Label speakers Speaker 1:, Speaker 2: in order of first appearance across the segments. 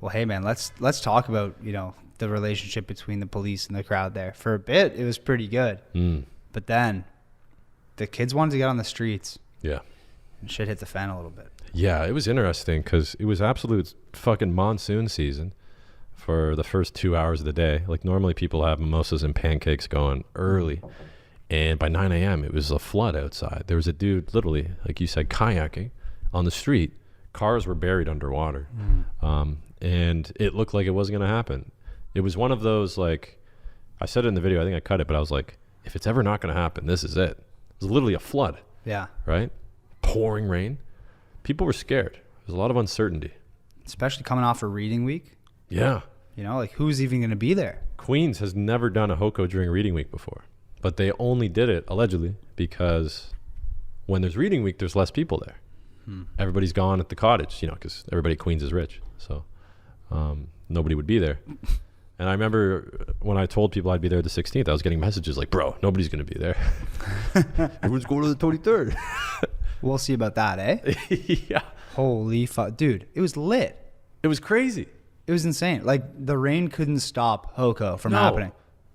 Speaker 1: Well, hey man, let's talk about, the relationship between the police and the crowd there. For a bit, it was pretty good. But then the kids wanted to get on the streets.
Speaker 2: Yeah.
Speaker 1: And shit hit the fan a little bit.
Speaker 2: Yeah, it was interesting because it was absolute fucking monsoon season for the first 2 hours of the day. Like normally people have mimosas and pancakes going early. And by 9 a.m., it was a flood outside. There was a dude literally, like you said, kayaking on the street. Cars were buried underwater. And it looked like it wasn't going to happen. It was one of those, like, I said it in the video, I think I cut it, but I was like, if it's ever not going to happen, this is it. It was literally a flood.
Speaker 1: Yeah.
Speaker 2: Right? Pouring rain. People were scared. There's a lot of uncertainty.
Speaker 1: Especially coming off a reading week.
Speaker 2: Yeah.
Speaker 1: Like who's even going to be there?
Speaker 2: Queens has never done a HOCO during reading week before. But they only did it, allegedly, because when there's reading week, there's less people there. Everybody's gone at the cottage, because everybody at Queens is rich. So nobody would be there. And I remember when I told people I'd be there the 16th, I was getting messages like, bro, nobody's going to be there. Everyone's going to the 23rd.
Speaker 1: We'll see about that, eh?
Speaker 2: Yeah.
Speaker 1: Holy fuck. Dude, it was lit.
Speaker 2: It was crazy.
Speaker 1: It was insane. Like, the rain couldn't stop HOCO from happening.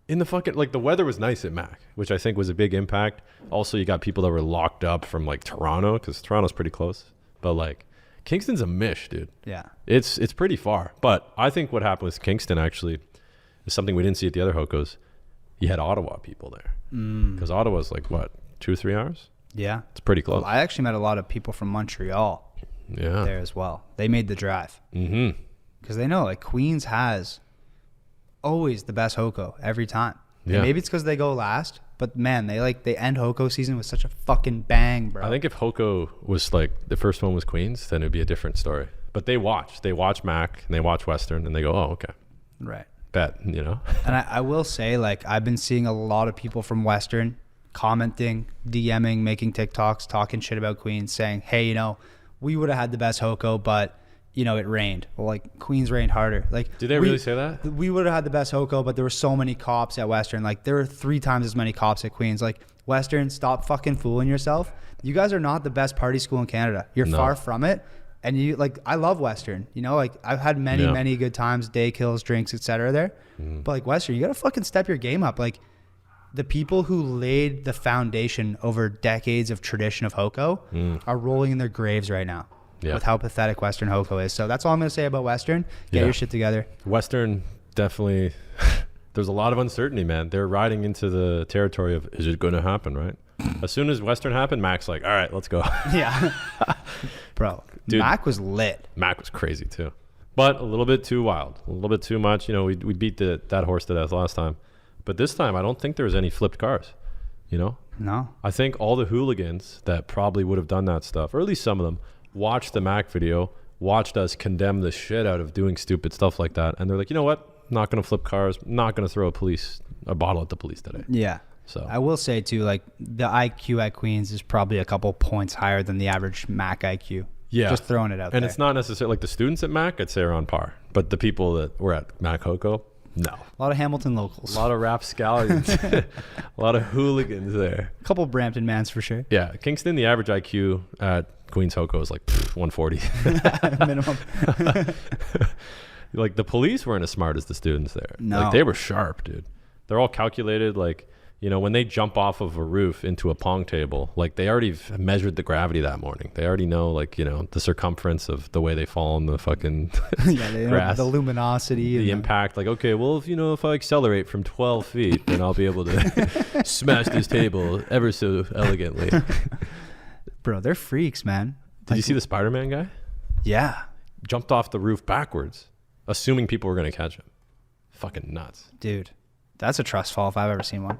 Speaker 2: In the fucking, like, the weather was nice at Mac, which I think was a big impact. Also, you got people that were locked up from, like, Toronto, because Toronto's pretty close. But, like, Kingston's a mish, dude.
Speaker 1: Yeah.
Speaker 2: It's pretty far. But I think what happened with Kingston, actually, is something we didn't see at the other HOCOs. You had Ottawa people there. Because Ottawa's, like, what, 2 or 3 hours?
Speaker 1: Yeah.
Speaker 2: It's pretty close.
Speaker 1: Well, I actually met a lot of people from Montreal there as well. They made the drive. Because they know, like, Queens has always the best HOCO every time. Yeah. Maybe it's because they go last, but man, they end HOCO season with such a fucking bang, bro.
Speaker 2: I think if HOCO was like the first one was Queens, then it'd be a different story. But they watch Mac and they watch Western and they go, oh, okay.
Speaker 1: Right.
Speaker 2: Bet,
Speaker 1: And I will say, like, I've been seeing a lot of people from Western commenting, DMing, making TikToks, talking shit about Queens, saying, hey, we would have had the best HOCO, but it rained. Well, like, Queens rained harder. Like,
Speaker 2: did they really say that?
Speaker 1: We would have had the best HOCO, but there were so many cops at Western. Like, there were 3 times as many cops at Queens. Like, Western, stop fucking fooling yourself. You guys are not the best party school in Canada. You're far from it. And I love Western. Like, I've had many good times, day kills, drinks, etc. there. But like, Western, you gotta fucking step your game up. Like, the people who laid the foundation over decades of tradition of HOCO are rolling in their graves right now. Yeah. With how pathetic Western HOCO is. So that's all I'm going to say about Western. Get your shit together.
Speaker 2: Western, definitely, there's a lot of uncertainty, man. They're riding into the territory of, is it going to happen, right? As soon as Western happened, Mac's like, all right, let's go.
Speaker 1: Yeah. Bro, dude, Mac was lit.
Speaker 2: Mac was crazy too. But a little bit too wild. A little bit too much. We beat that horse to death last time. But this time, I don't think there was any flipped cars, No.
Speaker 1: I
Speaker 2: think all the hooligans that probably would have done that stuff, or at least some of them, watched the Mac video, watched us condemn the shit out of doing stupid stuff like that. And they're like, you know what? Not going to flip cars. Not going to throw a bottle at the police today.
Speaker 1: Yeah. So I will say too, like, the IQ at Queens is probably a couple points higher than the average Mac IQ. Yeah. Just throwing it out there.
Speaker 2: And it's not necessarily like the students at Mac, I'd say, are on par. But the people that were at Mac HOCO, no.
Speaker 1: A lot of Hamilton locals.
Speaker 2: A lot of rapscallions. A lot of hooligans there.
Speaker 1: A couple Brampton mans for sure.
Speaker 2: Yeah. Kingston, the average IQ at Queens HOCO is like 140.
Speaker 1: Minimum.
Speaker 2: Like, the police weren't as smart as the students there.
Speaker 1: No.
Speaker 2: Like, they were sharp, dude. They're all calculated. Like, when they jump off of a roof into a pong table, like, they already measured the gravity that morning. They already know, like, the circumference of the way they fall on the fucking grass.
Speaker 1: The luminosity.
Speaker 2: The impact. Like, okay, well, if I accelerate from 12 feet, then I'll be able to smash this table ever so elegantly.
Speaker 1: Bro, they're freaks, man.
Speaker 2: Did you see the Spider-Man guy?
Speaker 1: Yeah.
Speaker 2: Jumped off the roof backwards, assuming people were going to catch him. Fucking nuts.
Speaker 1: Dude, that's a trust fall if I've ever seen one.